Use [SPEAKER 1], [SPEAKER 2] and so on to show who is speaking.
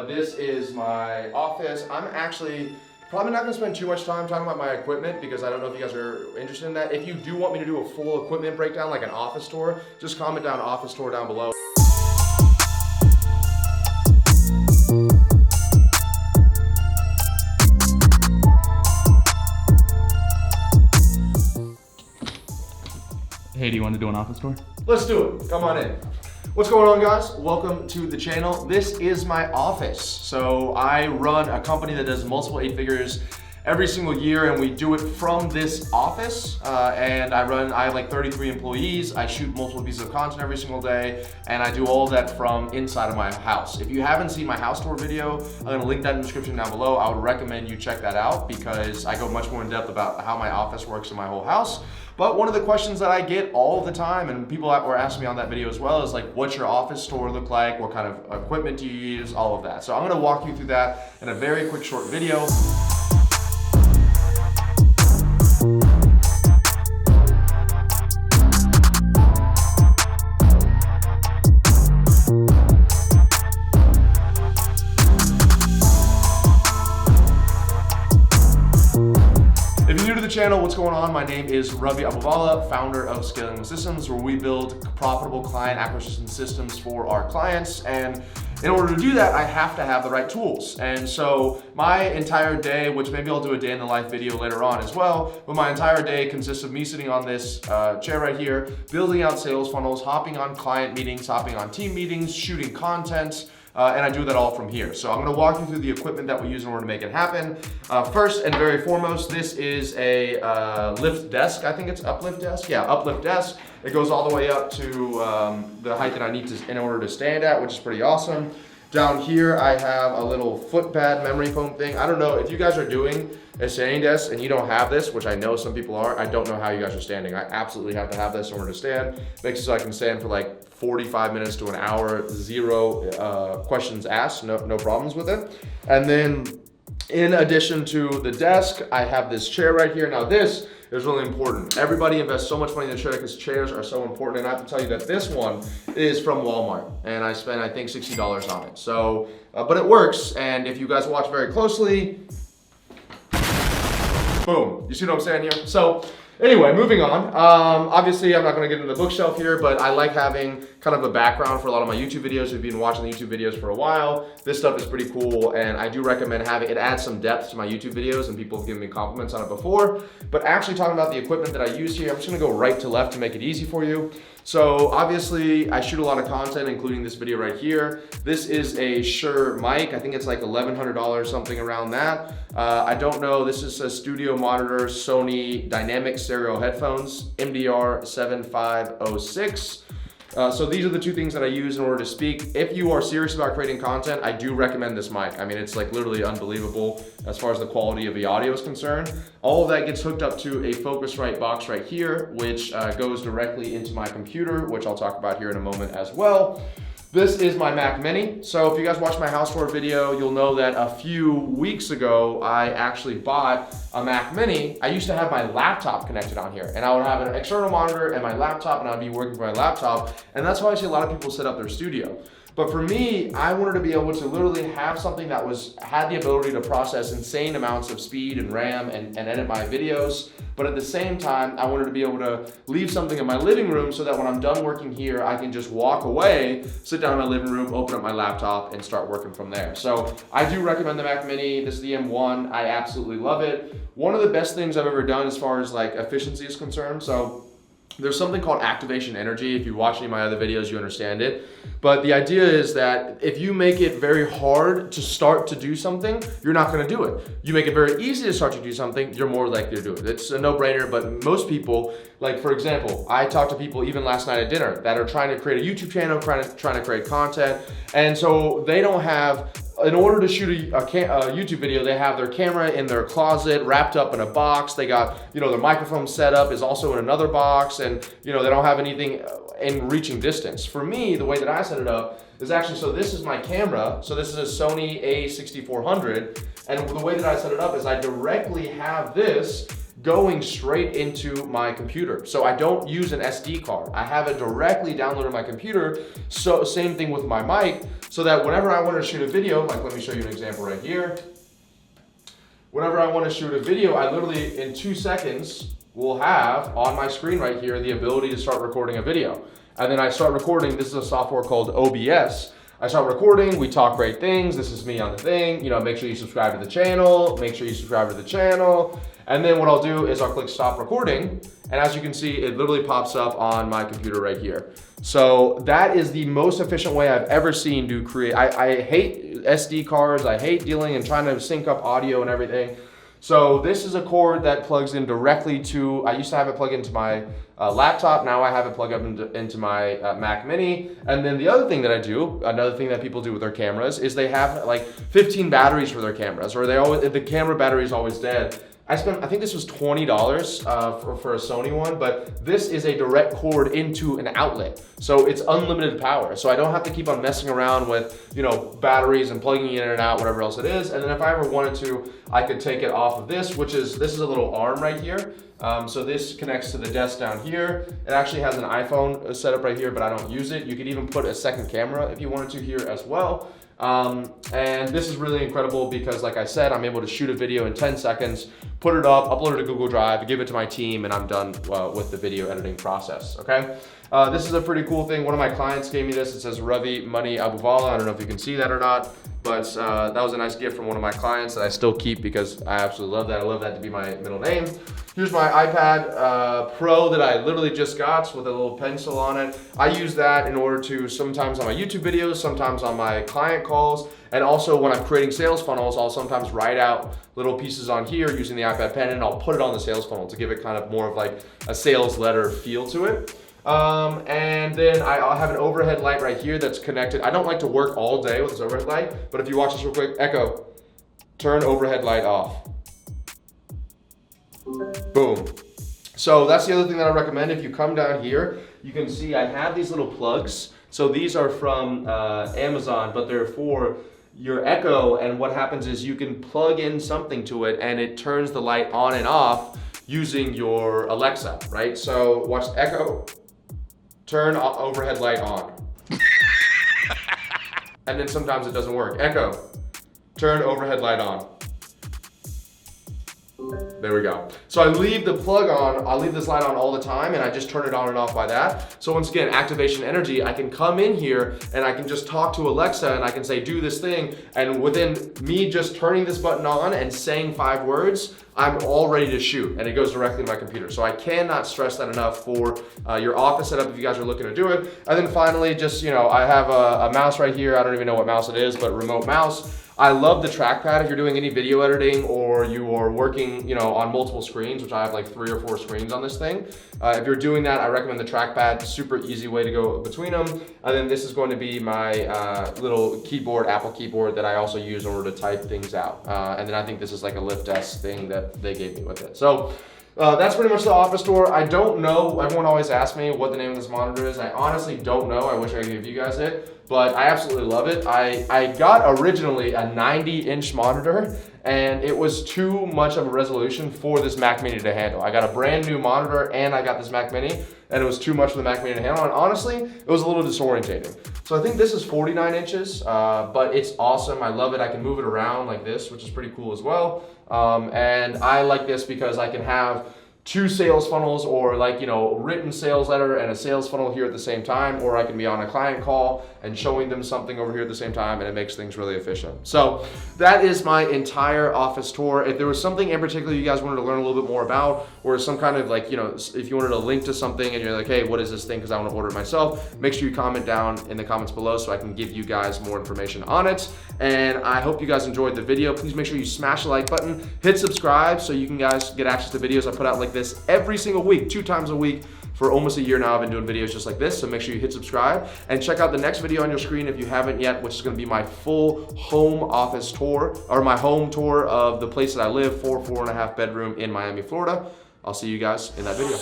[SPEAKER 1] but this is my office. I'm actually probably not gonna spend too much time talking about my equipment because I don't know if you guys are interested in that. If you do want me to do a full equipment breakdown like an office tour, just comment down office tour down below.
[SPEAKER 2] Hey, do you want to do an office tour?
[SPEAKER 1] Let's do it, come on in. What's going on, guys? Welcome to the channel. This is my office. So I run a company that does multiple 8 figures every single year, and we do it from this office. And I have like 33 employees. I shoot multiple pieces of content every single day, and I do all that from inside of my house. If you haven't seen my house tour video, I'm gonna link that in the description down below. I would recommend you check that out because I go much more in depth about how my office works in my whole house. But one of the questions that I get all the time, and people were asking me on that video as well, is like, what's your office tour look like? What kind of equipment do you use? All of that. So I'm gonna walk you through that in a very quick short video. If you're new to the channel, what's going on? My name is Ravi Abuvala, founder of Scaling with Systems, where we build profitable client acquisition systems for our clients. And in order to do that, I have to have the right tools. And so my entire day, which maybe I'll do a day in the life video later on as well, but my entire day consists of me sitting on this chair right here, building out sales funnels, hopping on client meetings, hopping on team meetings, shooting content, and I do that all from here. So I'm gonna walk you through the equipment that we use in order to make it happen. First and very foremost, this is a lift desk. I think it's uplift desk. Yeah, uplift desk. It goes all the way up to the height that I need to in order to stand at, which is pretty awesome. Down here, I have a little foot pad memory foam thing. I don't know if you guys are doing a standing desk and you don't have this, which I know some people are. I don't know how you guys are standing. I absolutely have to have this in order to stand. Makes it so I can stand for like 45 minutes to an hour, zero questions asked, no problems with it. And then in addition to the desk, I have this chair right here. Now this is really important. Everybody invests so much money in the chair because chairs are so important. And I have to tell you that this one is from Walmart, and I spent, I think, $60 on it. So, but it works. And if you guys watch very closely, boom, you see what I'm saying here? So anyway, moving on. Obviously, I'm not gonna get into the bookshelf here, but I like having kind of a background for a lot of my YouTube videos. If you've been watching the YouTube videos for a while, this stuff is pretty cool, and I do recommend having it. Adds some depth to my YouTube videos, and people have given me compliments on it before. But actually talking about the equipment that I use here, I'm just gonna go right to left to make it easy for you. So obviously, I shoot a lot of content, including this video right here. This is a Shure mic. I think it's like $1,100, something around that. I don't know, this is a studio monitor, Sony dynamic stereo headphones, MDR 7506. So these are the two things that I use in order to speak. If you are serious about creating content, I do recommend this mic. I mean, it's like literally unbelievable as far as the quality of the audio is concerned. All of that gets hooked up to a Focusrite box right here, which goes directly into my computer, which I'll talk about here in a moment as well. This is my Mac Mini. So if you guys watch my house tour video, you'll know that a few weeks ago, I actually bought a Mac Mini. I used to have my laptop connected on here, and I would have an external monitor and my laptop, and I'd be working from my laptop. And that's how I see a lot of people set up their studio. But for me, I wanted to be able to literally have something that had the ability to process insane amounts of speed and RAM and edit my videos. But at the same time, I wanted to be able to leave something in my living room so that when I'm done working here, I can just walk away, sit down in my living room, open up my laptop, and start working from there. So I do recommend the Mac Mini. This is the M1. I absolutely love it. One of the best things I've ever done as far as like efficiency is concerned. So there's something called activation energy. If you watch any of my other videos, you understand it. But the idea is that if you make it very hard to start to do something, you're not gonna do it. You make it very easy to start to do something, you're more likely to do it. It's a no-brainer, but most people, like for example, I talked to people even last night at dinner that are trying to create a YouTube channel, trying to create content, and so they don't have, in order to shoot a YouTube video, they have their camera in their closet, wrapped up in a box. They got, their microphone setup is also in another box, and they don't have anything in reaching distance. For me, the way that I set it up is actually, so this is my camera. So this is a Sony A6400, and the way that I set it up is I directly have this going straight into my computer. So I don't use an SD card. I have it directly downloaded on my computer. So same thing with my mic, so that whenever I want to shoot a video, like let me show you an example right here. Whenever I want to shoot a video, I literally in 2 seconds will have on my screen right here the ability to start recording a video. And then I start recording. This is a software called OBS. I start recording, we talk great things, this is me on the thing, you know, make sure you subscribe to the channel, and then what I'll do is I'll click stop recording, and as you can see, it literally pops up on my computer right here. So that is the most efficient way I've ever seen to create. I hate SD cards, I hate dealing and trying to sync up audio and everything. So this is a cord that plugs in directly to, I used to have it plug into my laptop, now I have it plug up into my Mac Mini. And then the other thing that I do, another thing that people do with their cameras, is they have like 15 batteries for their cameras, or the camera battery is always dead. I think this was $20 for a Sony one, but this is a direct cord into an outlet. So it's unlimited power. So I don't have to keep on messing around with, you know, batteries and plugging in and out, whatever else it is. And then if I ever wanted to, I could take it off of this, this is a little arm right here. So this connects to the desk down here. It actually has an iPhone set up right here, but I don't use it. You could even put a second camera if you wanted to here as well. And this is really incredible because, like I said, I'm able to shoot a video in 10 seconds, put it up, upload it to Google Drive, give it to my team, and I'm done with the video editing process, okay? This is a pretty cool thing. One of my clients gave me this. It says Ravi Money Abuvala. I don't know if you can see that or not, but that was a nice gift from one of my clients that I still keep because I absolutely love that. I love that to be my middle name. Here's my iPad Pro that I literally just got with a little pencil on it. I use that in order to sometimes on my YouTube videos, sometimes on my client calls, and also when I'm creating sales funnels, I'll sometimes write out little pieces on here using the iPad pen, and I'll put it on the sales funnel to give it kind of more of like a sales letter feel to it. And then I'll have an overhead light right here that's connected. I don't like to work all day with this overhead light, but if you watch this real quick, Echo, turn overhead light off. Boom. So that's the other thing that I recommend. If you come down here, you can see I have these little plugs. So these are from Amazon, but they're for your Echo, and what happens is you can plug in something to it and it turns the light on and off using your Alexa, right? So watch Echo, turn overhead light on. And then sometimes it doesn't work. Echo, turn overhead light on. There we go. So I leave the plug on, I leave this light on all the time, and I just turn it on and off by that. So once again, activation energy, I can come in here and I can just talk to Alexa and I can say, do this thing. And within me just turning this button on and saying 5 words, I'm all ready to shoot, and it goes directly to my computer. So I cannot stress that enough for your office setup if you guys are looking to do it. And then finally, just, you know, I have a mouse right here. I don't even know what mouse it is, but remote mouse. I love the trackpad if you're doing any video editing or you are working, you know, on multiple screens, which I have like 3 or 4 screens on this thing. If you're doing that, I recommend the trackpad. Super easy way to go between them. And then this is going to be my little keyboard, Apple keyboard, that I also use in order to type things out. And then I think this is like a lift desk thing that they gave me with it. So that's pretty much the office tour. I don't know, everyone always asks me what the name of this monitor is. I honestly don't know. I wish I could give you guys it, but I absolutely love it. I got originally a 90-inch monitor, and it was too much of a resolution for this Mac Mini to handle. I got a brand new monitor and I got this Mac Mini, and it was too much for the Mac Mini to handle, and honestly, it was a little disorientating. So I think this is 49 inches, but it's awesome. I love it. I can move it around like this, which is pretty cool as well. And I like this because I can have 2 sales funnels, or like, you know, written sales letter and a sales funnel here at the same time, or I can be on a client call and showing them something over here at the same time, and it makes things really efficient. So that is my entire office tour. If there was something in particular you guys wanted to learn a little bit more about, or some kind of like, you know, if you wanted a link to something and you're like, hey, what is this thing, because I want to order it myself, make sure you comment down in the comments below so I can give you guys more information on it. And I hope you guys enjoyed the video. Please make sure you smash the like button, hit subscribe so you can guys get access to videos I put out like this every single week, 2 times a week. For almost a year now, I've been doing videos just like this, so make sure you hit subscribe and check out the next video on your screen if you haven't yet, which is going to be my full home office tour, or my home tour of the place that I live, 4.5 bedroom in Miami, Florida. I'll see you guys in that video.